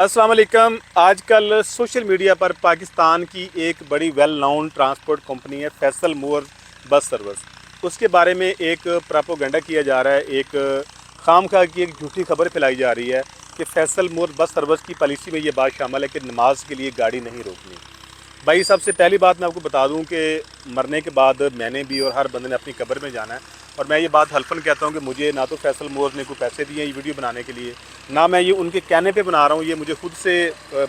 अस्सलाम वालेकुम। आजकल सोशल मीडिया पर पाकिस्तान की एक बड़ी वेल नोन ट्रांसपोर्ट कंपनी है फैसल मूवर्स बस सर्विस। उसके बारे में एक प्रोपेगेंडा किया जा रहा है, एक खामखा की एक झूठी खबर फैलाई जा रही है कि फैसल मूवर्स बस सर्विस की पॉलिसी में ये बात शामिल है कि नमाज के लिए गाड़ी नहीं रोकनी। भाई सबसे पहली बात मैं आपको बता दूं कि मरने के बाद मैंने भी और हर बंदे ने अपनी कब्र में जाना है, और मैं ये बात हल्फन कहता हूं कि मुझे ना तो फैसल मूवर्स ने कोई पैसे दिए ये वीडियो बनाने के लिए, ना मैं ये उनके कहने पे बना रहा हूं। ये मुझे खुद से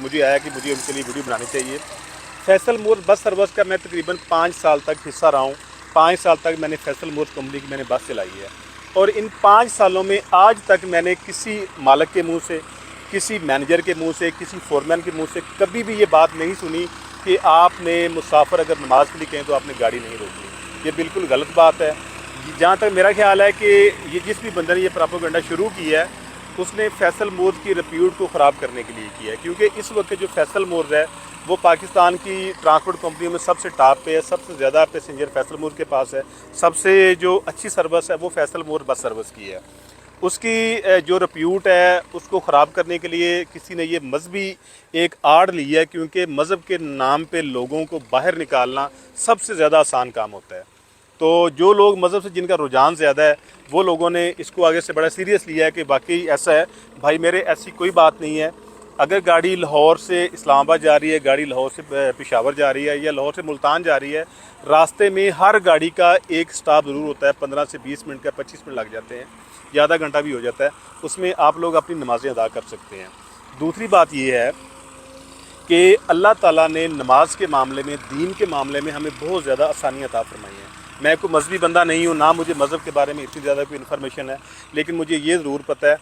मुझे आया कि मुझे उनके लिए वीडियो बनानी चाहिए। फैसल मूवर्स बस सर्विस का मैं तकरीबन 5 साल तक हिस्सा रहा हूँ। 5 साल तक मैंने फैसल मूवर्स कंपनी की मैंने बस चलाई है, और इन 5 सालों में आज तक मैंने किसी मालिक के मुँह से, किसी मैनेजर के मुँह से, किसी फोरमैन के मुँह से कभी भी ये बात नहीं सुनी कि आपने मुसाफिर अगर नमाज के लिए कहें तो आपने गाड़ी नहीं रोकनी। ये बिल्कुल गलत बात है। जहाँ तक मेरा ख्याल है कि ये जिस भी बंदे ने ये प्रोपेगेंडा शुरू किया है उसने फैसल मूवर्स की रिप्यूट को ख़राब करने के लिए किया है, क्योंकि इस वक्त जो फैसल मूवर्स है वो पाकिस्तान की ट्रांसपोर्ट कंपनियों में सबसे टॉप पे है। सबसे ज़्यादा पैसेंजर फैसल मूवर्स के पास है। सबसे जो अच्छी सर्विस है वो फैसल मूवर्स बस सर्विस की है। उसकी जो रिप्यूट है उसको ख़राब करने के लिए किसी ने ये मजहबी एक आड़ ली है, क्योंकि मज़हब के नाम पे लोगों को बाहर निकालना सबसे ज़्यादा आसान काम होता है। तो जो लोग मज़हब से जिनका रुझान ज़्यादा है वो लोगों ने इसको आगे से बड़ा सीरियस लिया है कि वाकई ऐसा है। भाई मेरे ऐसी कोई बात नहीं है। अगर गाड़ी लाहौर से इस्लामाबाद जा रही है, गाड़ी लाहौर से पेशावर जा रही है, या लाहौर से मुल्तान जा रही है, रास्ते में हर गाड़ी का एक स्टॉप ज़रूर होता है। 15 से 20 मिनट का 25 मिनट लग जाते हैं, या आधा घंटा भी हो जाता है। उसमें आप लोग अपनी नमाज़ें अदा कर सकते हैं। दूसरी बात ये है कि अल्लाह ताला ने नमाज के मामले में, दीन के मामले में हमें बहुत ज़्यादा आसानियाँ अता फरमाई हैं। मैं कोई मजहबी बंदा नहीं हूँ, ना मुझे मज़हब के बारे में इतनी ज़्यादा कोई इन्फॉर्मेशन है, लेकिन मुझे ये ज़रूर पता है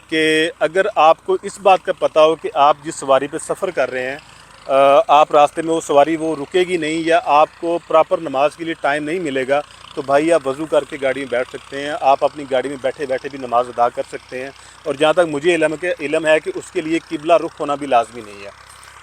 कि अगर आपको इस बात का पता हो कि आप जिस सवारी पे सफ़र कर रहे हैं, आप रास्ते में वो सवारी वो रुकेगी नहीं, या आपको प्रॉपर नमाज के लिए टाइम नहीं मिलेगा, तो भाई आप वज़ू करके गाड़ी में बैठ सकते हैं। आप अपनी गाड़ी में बैठे बैठे भी नमाज अदा कर सकते हैं। और जहाँ तक मुझे इल्म है कि उसके लिए किबला रुख होना भी लाजमी नहीं है।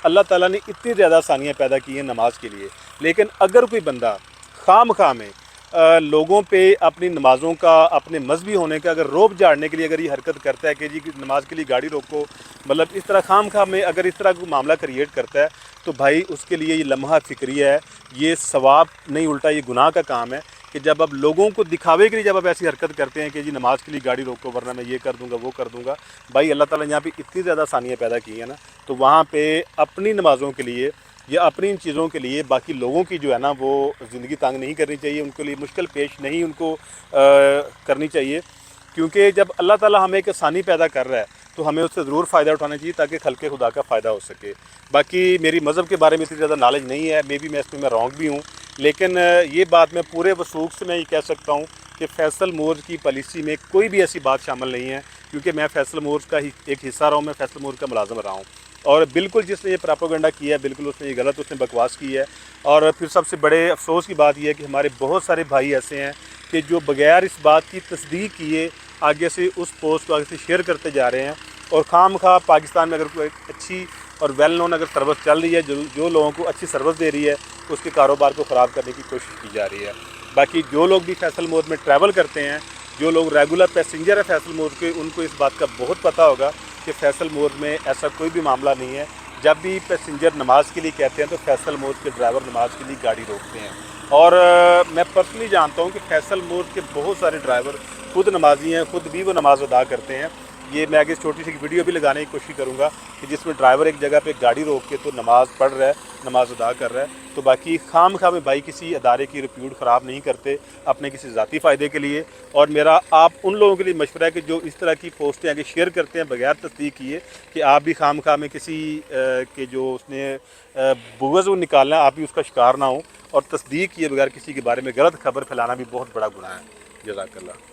अल्लाह ताला ने इतनी ज़्यादा आसानियाँ पैदा की हैं नमाज के लिए, लेकिन अगर कोई बंदा खामखा में लोगों पे अपनी नमाज़ों का, अपने मजहबी होने का अगर रोब झाड़ने के लिए अगर ये हरकत करता है कि जी नमाज के लिए गाड़ी रोको, मतलब इस तरह खामखा में अगर इस तरह कोई मामला क्रिएट करता है, तो भाई उसके लिए ये लम्हा फ़िक्रिया है, ये सवाब नहीं उल्टा ये गुनाह का काम है कि जब आप लोगों को दिखावे के लिए जब आप ऐसी हरकत करते हैं कि जी नमाज के लिए गाड़ी रोको वरना मैं ये कर दूंगा वो कर दूंगा। भाई अल्लाह ताला ने यहाँ पे इतनी ज़्यादा आसानियाँ पैदा की है ना, तो वहाँ पे अपनी नमाज़ों के लिए या अपनी इन चीज़ों के लिए बाकी लोगों की जो है ना वो ज़िंदगी तंग नहीं करनी चाहिए, उनके लिए मुश्किल पेश नहीं उनको करनी चाहिए। क्योंकि जब अल्लाह ताला हमें एक आसानी पैदा कर रहा है तो हमें उससे ज़रूर फ़ायदा उठाना चाहिए ताकि खल्क़े खुदा का फ़ायदा हो सके। बाकी मेरी मज़हब के बारे में इतनी ज़्यादा नॉलेज नहीं है, मे बी मैं इसमें मैं रॉन्ग भी हूँ, लेकिन ये बात मैं पूरे वसूख से मैं ये कह सकता हूँ कि फैसल मूवर्स की पॉलिसी में कोई भी ऐसी बात शामिल नहीं है, क्योंकि मैं फैसल मूवर्स का ही एक हिस्सा रहा हूँ, मैं फैसल मूवर्स का मुलाज़िम रहा हूँ। और बिल्कुल जिसने ये प्रोपेगेंडा किया है बिल्कुल उसने ये गलत, उसने बकवास की है। और फिर सबसे बड़े अफसोस की बात यह है कि हमारे बहुत सारे भाई ऐसे हैं कि जो बगैर इस बात की तस्दीक किए आगे से उस पोस्ट को आगे से शेयर करते जा रहे हैं। और खामखा पाकिस्तान में अगर कोई अच्छी और वेल नोन अगर सर्विस चल रही है, जो लोगों को अच्छी सर्विस दे रही है, उसके कारोबार को ख़राब करने की कोशिश की जा रही है। बाकी जो लोग भी फैसल मूवर्स में ट्रैवल करते हैं, जो लोग रेगुलर पैसेंजर है फैसल मूवर्स के, उनको इस बात का बहुत पता होगा कि फैसल मूवर्स में ऐसा कोई भी मामला नहीं है। जब भी पैसेंजर नमाज के लिए कहते हैं तो फैसल मूवर्स के ड्राइवर नमाज के लिए गाड़ी रोकते हैं। और मैं पर्सनली जानता हूँ कि फैसल मूवर्स के बहुत सारे ड्राइवर खुद नमाजी हैं, खुद भी वो नमाज अदा करते हैं। ये मैं आगे छोटी सी वीडियो भी लगाने की कोशिश करूँगा कि जिसमें ड्राइवर एक जगह पे गाड़ी रोक के तो नमाज़ पढ़ रहा है, नमाज अदा कर रहा है। तो बाकी खामखा में भाई किसी अदारे की रिप्यूट ख़राब नहीं करते अपने किसी ज़ाती फ़ायदे के लिए। और मेरा आप उन लोगों के लिए मशवरा है कि जो इस तरह की पोस्टें आगे शेयर करते हैं बगैर तस्दीक किए, कि आप भी खामखा में किसी के जो उसने बुग़्ज़ निकालना है आप भी उसका शिकार ना हो, और तस्दीक किए बगैर किसी के बारे में गलत खबर फैलाना भी बहुत बड़ा गुनाह है। जज़ाकल्लाह।